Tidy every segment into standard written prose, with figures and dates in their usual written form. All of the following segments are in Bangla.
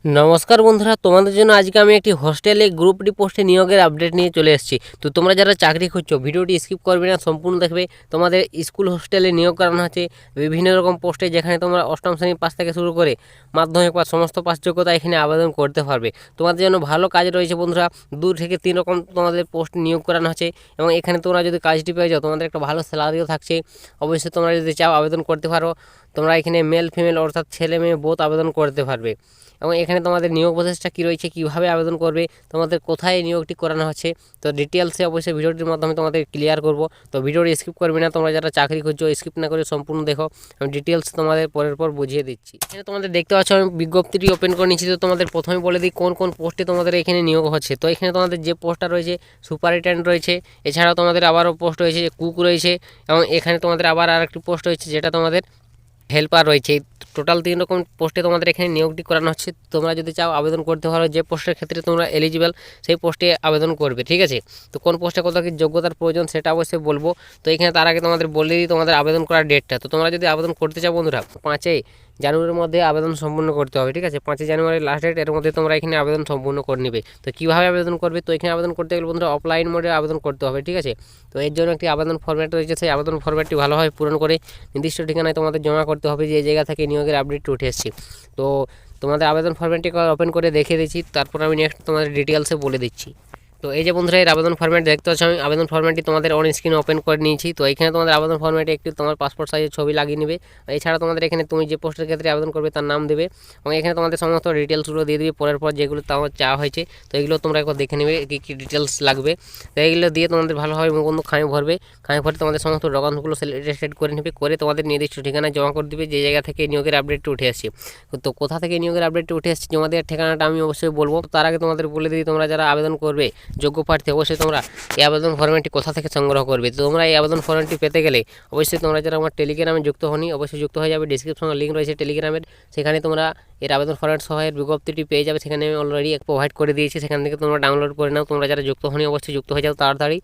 নমস্কার বন্ধুরা, তোমাদের জন্য আজকে আমি একটি হোস্টেলে গ্রুপ ডি পোস্টে নিয়োগের আপডেট নিয়ে চলে এসেছি। তো তোমরা যারা চাকরি খুঁজছো ভিডিওটি স্কিপ করবে না, সম্পূর্ণ দেখবে। তোমাদের স্কুল হোস্টেলে নিয়োগ করানো হচ্ছে বিভিন্ন রকম পোস্টে, যেখানে তোমরা অষ্টম শ্রেণী পাস থেকে শুরু করে মাধ্যমিক পাস সমস্ত পাস যোগ্যতা এখানে আবেদন করতে পারবে। তোমাদের জন্য ভালো কাজ রয়েছে বন্ধুরা। 2 থেকে 3 রকম তোমাদের পোস্ট নিয়োগ করানো হচ্ছে এবং এখানে তোমরা যদি কাজটি পেয়ে যাও তোমাদের একটা ভালো স্যালারিও থাকছে। অবশ্যই তোমরা যদি চাও আবেদন করতে পারো। তোমরা এখানে মেল ফিমেল অর্থাৎ ছেলে মেয়ে বোথ আবেদন করতে পারবে। এবং এখানে তোমাদের নিয়োগ প্রসেসটা কী রয়েছে, কীভাবে আবেদন করবে, তোমাদের কোথায় নিয়োগটি করানো হচ্ছে, তো ডিটেলসে অবশ্যই ভিডিওটির মাধ্যমে তোমাদের ক্লিয়ার করব। তো ভিডিওটি স্কিপ করবে না, তোমরা যারা চাকরি খুঁজছো স্কিপ না করে সম্পূর্ণ দেখো। আমি ডিটেলস তোমাদের পরের পর বুঝিয়ে দিচ্ছি। এখানে তোমাদের দেখতে পাচ্ছ আমি বিজ্ঞপ্তিটি ওপেন করে নিচ্ছি। তো তোমাদের প্রথমে বলে দিই কোন কোন পোস্টে তোমাদের এখানে নিয়োগ হচ্ছে। তো এখানে তোমাদের যে পোস্টটা রয়েছে সুপারিনটেন্ডেন্ট রয়েছে, এছাড়াও তোমাদের আবারও পোস্ট রয়েছে কুক রয়েছে, এবং এখানে তোমাদের আবার আরেকটি পোস্ট রয়েছে যেটা তোমাদের হেল্পার রয়েছে। টোটাল 3 রকম পোস্টে তোমাদের এখানে নিয়োগটি করানো হচ্ছে। তোমরা যদি চাও আবেদন করতে পারো, যে পোস্টের ক্ষেত্রে তোমরা এলিজিবল সেই পোস্টে আবেদন করবে, ঠিক আছে। তো কোন পোস্টে কত কি যোগ্যতার প্রয়োজন সেটা অবশ্যই বলবো। তো এখানে তার আগে তোমাদের বলে দিই তোমাদের আবেদন করার ডেটটা। তো তোমরা যদি আবেদন করতে চাও বন্ধুরা 5 জানুয়ারির মধ্যে আবেদন সম্পূর্ণ করতে হবে, ঠিক আছে। 5 জানুয়ারি লাস্ট ডেট, এর মধ্যে তোমরা এখানে আবেদন সম্পূর্ণ করে নেবে। তো কীভাবে আবেদন করবে, তো এখানে আবেদন করতে গেলে বন্ধুরা অফলাইন মোডে আবেদন করতে হবে, ঠিক আছে। তো এর জন্য একটি আবেদন ফরম্যাট রয়েছে, সেই আবেদন ফরম্যাটটি ভালোভাবে পূরণ করে নির্দিষ্ট ঠিকানায় তোমাদের জমা করতে হবে, যে জায়গা থেকে নিয়োগের আপডেটটি উঠে এসেছে। তো তোমাদের আবেদন ফরম্যাটটি ওপেন করে দেখিয়ে দিচ্ছি, তারপর আমি নেক্সট তোমাদের ডিটেলসে বলে দিচ্ছি। তো এই যে বন্ধুরা এর আবেদন ফরম্যাট দেখতে পাচ্ছ, আমি আবেদন ফরম্যাটটি তোমাদের অন স্ক্রিনে ওপেন করে নিয়েছি। তো এখানে তোমাদের আবেদন ফরম্যাটে একটি তোমার পাসপোর্ট সাইজের ছবি লাগিয়ে নেবে। এছাড়া তোমাদের এখানে তুমি যে পোস্টের ক্ষেত্রে আবেদন করবে তার নাম দেবে, এবং এখানে তোমাদের সমস্ত ডিটেলসগুলো দিয়ে দিবে পরের পর যেগুলো তোমার চাওয়া হয়েছে। তো এগুলো তোমরা একবার দেখে নেবে কী কী ডিটেলস লাগবে। তো এইগুলো দিয়ে তোমাদের ভালোভাবে মুখবন্ধ খামে ভরবে। খামে ভরে তোমাদের সমস্ত ডকুমেন্টসগুলো সিলেক্ট করে নেবে, করে তোমাদের নির্দিষ্ট ঠিকানায় জমা করে দিবে, যে জায়গা থেকে নিয়োগের আপডেটটি উঠে আসছে। তো কোথা থেকে নিয়োগের আপডেটটি উঠে আসছে জমা দেওয়ার ঠিকানাটা আমি অবশ্যই বলবো। তার আগে তোমাদের বলে দিই, তোমরা যারা আবেদন করবে যোগ্য প্রার্থী, অবশ্যই তোমরা এই আবেদন ফর্মটি কোথা থেকে সংগ্রহ করবে। তো তোমরা এই আবেদন ফর্মটি পেতে গেলে অবশ্যই তোমরা যারা আমার টেলিগ্রামে যুক্ত হনি অবশ্যই যুক্ত হয়ে যাবে। ডিসক্রিপশনে লিঙ্ক রয়েছে টেলিগ্রামের, সেখানে তোমরা এর আবেদন ফর্মেট সহ এর বিজ্ঞপ্তিটি পেয়ে যাবে। সেখানে আমি অলরেডি প্রোভাইড করে দিয়েছি, সেখান থেকে তোমরা ডাউনলোড করে নাও। তোমরা যারা যুক্ত হনি অবশ্যই যুক্ত হয়ে যাও তাড়াতাড়ি।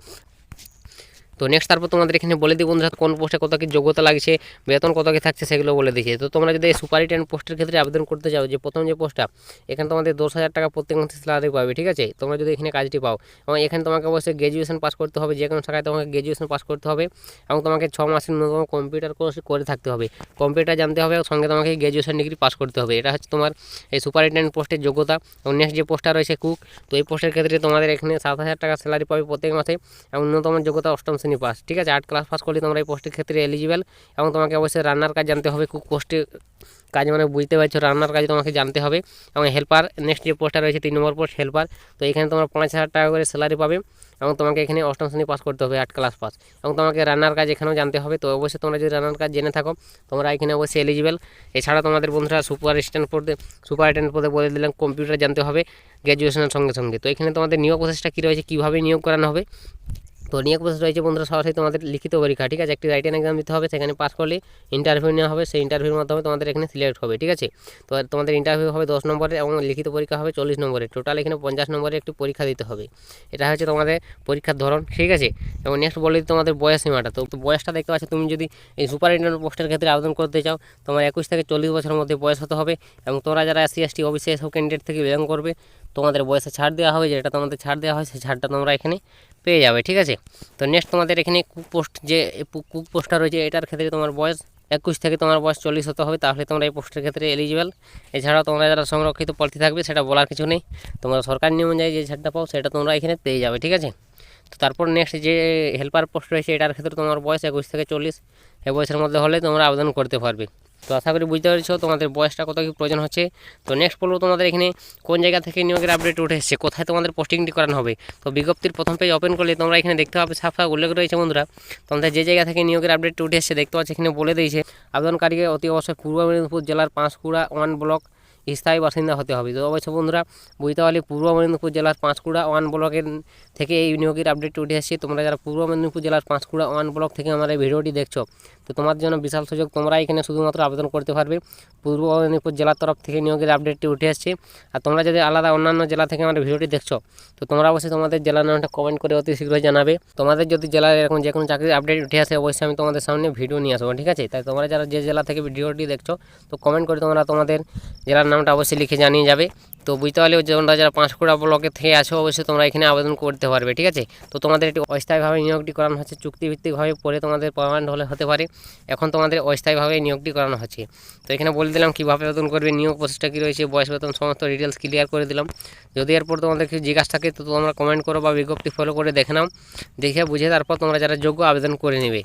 তো নেক্সট তারপর তোমাদের এখানে বলে দিই বন্ধুরা কোন পোস্টে কত কি যোগ্যতা লাগছে, বেতন কত কি থাকছে সেগুলো বলে দিয়েছে। তো তোমরা যদি সুপারিনটেন্ডেন্ট পোস্টের ক্ষেত্রে আবেদন করতে চাও, যে প্রথম যে পোস্টটা, এখানে তোমাদের 10,000 টাকা প্রত্যেক মাসে স্যালারি পাবে, ঠিক আছে। তোমরা যদি এখানে কাজটি পাও, এবং এখানে তোমাকে অবশ্যই গ্র্যাজুয়েশন পাস করতে হবে, যে কোনো শাখায় তোমাকে গ্র্যাজুয়েশন পাস করতে হবে, এবং তোমাকে 6 মাসের ন্যূনতম কম্পিউটার কোর্স করে থাকতে হবে, কম্পিউটার জানতে হবে, এবং সঙ্গে তোমাকে গ্র্যাজুয়েশন ডিগ্রি পাস করতে হবে। এটা হচ্ছে তোমার এই সুপারিনটেন্ডেন্ট পোস্টের যোগ্যতা। এবং নেক্সট যে পোস্টটা রয়েছে কুক, তো এই পোস্টের ক্ষেত্রে তোমাদের এখানে 7,000 টাকা স্যালারি পাবে প্রত্যেক মাসে, এবং ন্যূনতম যোগ্যতা অষ্টম শ্রেণী পাস, ঠিক আছে। 8 ক্লাস পাস করলে তোমরা এই পোস্টের ক্ষেত্রে এলিজিবল। এবং তোমাকে অবশ্যই রান্নার কাজ জানতে হবে, কুক পোস্টের কাজ মানে বুঝতে পারছো, রান্নার কাজ তোমাকে জানতে হবে। এবং হেল্পার নেক্সট যে পোস্টটা রয়েছে 3 নম্বর পোস্ট হেল্পার, তো এখানে তোমরা 5,000 টাকা করে স্যালারি পাবে, এবং তোমাকে এখানে অষ্টম শ্রেণী পাস করতে হবে, 8 ক্লাস পাস, এবং তোমাকে রান্নার কাজ এখানেও জানতে হবে। তো অবশ্যই তোমরা যদি রান্নার কাজ জেনে থাকো তোমরা এখানে অবশ্যই এলিজিবল। এছাড়া তোমাদের বন্ধুরা সুপারিনটেন্ডেন্ট পদে বলে দিলাম কম্পিউটার জানতে হবে গ্র্যাজুয়েশনের সঙ্গে সঙ্গে। তো এখানে তোমাদের নিয়োগ প্রসেসটা কী রয়েছে, কীভাবে নিয়োগ করানো হবে। তো নিয়োগ প্রসেস রয়েছে বন্ধুরা সরাসরি তোমাদের লিখিত পরীক্ষা, ঠিক আছে। একটি রাইটেন এক্সাম দিতে হবে, সেখানে পাস করলে ইন্টারভিউ নেওয়া হবে, সেই ইন্টারভিউর মাধ্যমে তোমাদের এখানে সিলেক্ট হবে, ঠিক আছে। তো তোমাদের ইন্টারভিউ হবে 10 নম্বরের, এবং লিখিত পরীক্ষা হবে 40 নম্বরের। টোটাল এখানে 50 নম্বরের একটি পরীক্ষা দিতে হবে। এটা হচ্ছে তোমাদের পরীক্ষার ধরন, ঠিক আছে। এবং নেক্সট বলে দিই তোমাদের বয়স সীমাটা। তো বয়সটা দেখতে পাচ্ছ, তুমি যদি এই সুপারিনটেন্ডেন্ট পোস্টের ক্ষেত্রে আবেদন করতে চাও, তোমার 21 থেকে 40 বছরের মধ্যে বয়স হতে হবে। এবং তোমরা যারা SC ST OBC এসব ক্যান্ডিডেট থেকে বিলং করবে, তোমাদের বয়সে ছাড় দেওয়া হবে, যেটা তোমাদের ছাড় দেওয়া হয় সেই ছাড়টা তোমরা এখানে পেয়ে যাবে, ঠিক আছে। তো নেক্সট তোমাদের এখানে কুক পোস্ট, যে কুক পোস্টটা রয়েছে এটার ক্ষেত্রে তোমার বয়স 21 থেকে তোমার বয়স 40 হতে হবে, তাহলে তোমরা এই পোস্টের ক্ষেত্রে এলিজিবল। এছাড়াও তোমরা যারা সংরক্ষিত প্রার্থী থাকবে সেটা বলার কিছু নেই, তোমরা সরকার নিয়ম অনুযায়ী যে ছাড়টা পাও সেটা তোমরা এখানে পেয়ে যাবে, ঠিক আছে। তো তারপর নেক্সট যে হেল্পার পোস্ট রয়েছে এটার ক্ষেত্রে তোমার বয়স 21 থেকে 40 এই বয়সের মধ্যে হলে তোমরা আবেদন করতে পারবে। তো আশা করি বুঝতে পেরেছো তোমাদের বয়সটা কত কি প্রয়োজন হচ্ছে। তো নেক্সট বলবো তোমাদের এখানে কোন জায়গা থেকে নিয়োগের আপডেট উঠে এসেছে, কোথায় তোমাদের পোস্টিংটি করানো হবে। তো বিজ্ঞপ্তির প্রথম পেজ ওপেন করলে তোমরা এখানে দেখতে পাবে সাফ সাফ উল্লেখ রয়েছে বন্ধুরা, তোমাদের যে জায়গা থেকে নিয়োগের আপডেট উঠে এসেছে দেখতে পাচ্ছ এখানে বলে দিয়েছে আবেদনকারীকে অতি অবশ্যই পূর্ব মেদিনীপুর জেলার 5কুড়া 1 ব্লক স্থায়ী বাসিন্দা হতে হবে। তো অবশ্য বন্ধুরা বুঝতে পারলে পূর্ব মেদিনীপুর জেলার 5কুড়া 1 ব্লকের থেকে এই নিয়োগের আপডেটটি উঠে এসেছে। তোমরা যারা পূর্ব মেদিনীপুর জেলার 5কুড়া 1 ব্লক থেকে আমার এই ভিডিওটি দেখছো, তো তোমার জন্য বিশাল সুযোগ, তোমরা এখানে শুধুমাত্র আবেদন করতে পারবে। পূর্ব মেদিনীপুর জেলার তরফ থেকে নিয়োগের আপডেটটি উঠে আসছে। আর তোমরা যদি আলাদা অন্যান্য জেলা থেকে আমার ভিডিওটি দেখছো, তো তোমরা অবশ্যই তোমাদের জেলার নামটা কমেন্ট করে অতি শীঘ্রই জানাবে। তোমাদের যদি জেলার এরকম যে কোনো চাকরির আপডেট উঠে আসে, অবশ্যই আমি তোমাদের সামনে ভিডিও নিয়ে আসবো, ঠিক আছে? তাই তোমরা যারা যে জেলা থেকে ভিডিওটি দেখছো, তো কমেন্ট করে তোমরা তোমাদের জেলার নামটা অবশ্যই লিখে জানিয়ে যাবে। তো বুঝতে পারলেও তোমরা যারা পাঁশকুড়া ব্লকের থেকে আছো, অবশ্যই তোমরা এখানে আবেদন করতে পারবে, ঠিক আছে? তো তোমাদের এটি অস্থায়ীভাবে নিয়োগটি করানো হচ্ছে, চুক্তিভিত্তিকভাবে পরে তোমাদের পার্মানেন্ট হলে হতে পারে। এখন তোমাদের অস্থায়ীভাবে নিয়োগটি করানো হচ্ছে। তো এখানে বলে দিলাম কীভাবে আবেদন করবে, নিয়োগ প্রসেসটা কী রয়েছে, বয়স বেতন সমস্ত ডিটেলস ক্লিয়ার করে দিলাম। যদি এরপর তোমাদের কিছু জিজ্ঞাসা থাকে, তো তোমরা কমেন্ট করো বা বিজ্ঞপ্তি ফলো করে দেখে নাও, দেখে বুঝে তারপর তোমরা যারা যোগ্য আবেদন করে নেবে।